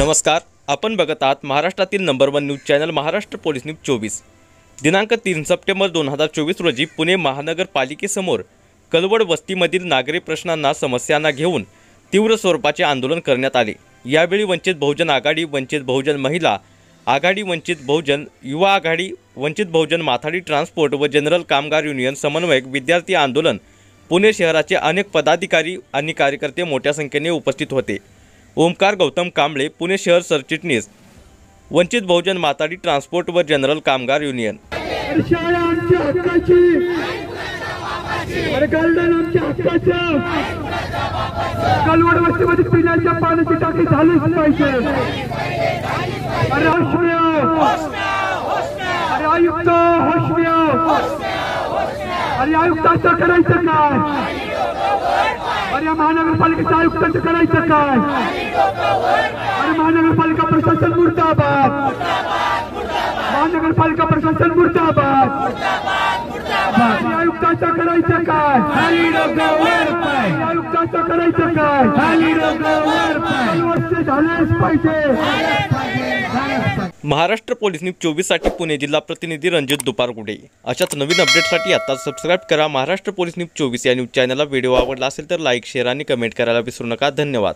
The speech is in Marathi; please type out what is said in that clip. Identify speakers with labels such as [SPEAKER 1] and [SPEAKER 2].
[SPEAKER 1] नमस्कार, आपण बघत आहात महाराष्ट्रातील number 1 news channel Maharashtra police news 24। दिनांक 3 सप्टेंबर 2024 रोजी पुणे महानगरपालिकेसमोर कलवड वस्तीमधील नागरी प्रश्नांना समस्यांना घेऊन तीव्र स्वरूपाचे आंदोलन करण्यात आले। यावेळी वंचित बहुजन आघाडी, वंचित बहुजन महिला आघाडी, वंचित बहुजन युवा आघाडी, वंचित बहुजन माथाडी ट्रान्सपोर्ट व जनरल कामगार युनियन समन्वयक, विद्यार्थी आंदोलन, पुणे शहराचे अनेक पदाधिकारी आणि कार्यकर्ते मोठ्या संख्येने उपस्थित होते। ओमकार गौतम कांबळे, पुणे शहर सरचिटणीस, वंचित बहुजन माथाडी ट्रान्सपोर्ट व जनरल कामगार युनियन।
[SPEAKER 2] कलवड वस्तीमध्ये पिण्याच्या पाण्याची टाकी झालीच पाहिजे। अरे आयुक्त होशमिया, अरे आयुक्ताचं करायचं काय? अरे महानगरपालिकेच्या आयुक्ताचं करायचं काय? अरे महानगरपालिका प्रशासन मुर्दाबाद, महानगरपालिका प्रशासन मुर्दाबाद। आयुक्ताचं करायचं काय? आयुक्ताचं करायचं काय? झालेच पाहिजे।
[SPEAKER 1] महाराष्ट्र पोलीस न्यूज 24 साठी पुणे जिल्हा प्रतिनिधी रणजित दुपारगुडे। अशाच नवीन अपडेटसाठी आता सबस्क्राइब करा महाराष्ट्र पोलीस न्यूज 24 या न्यूज चॅनलला। व्हिडिओ आवडला असेल तर लाईक, शेअर आणि कमेंट करायला विसरू नका। धन्यवाद।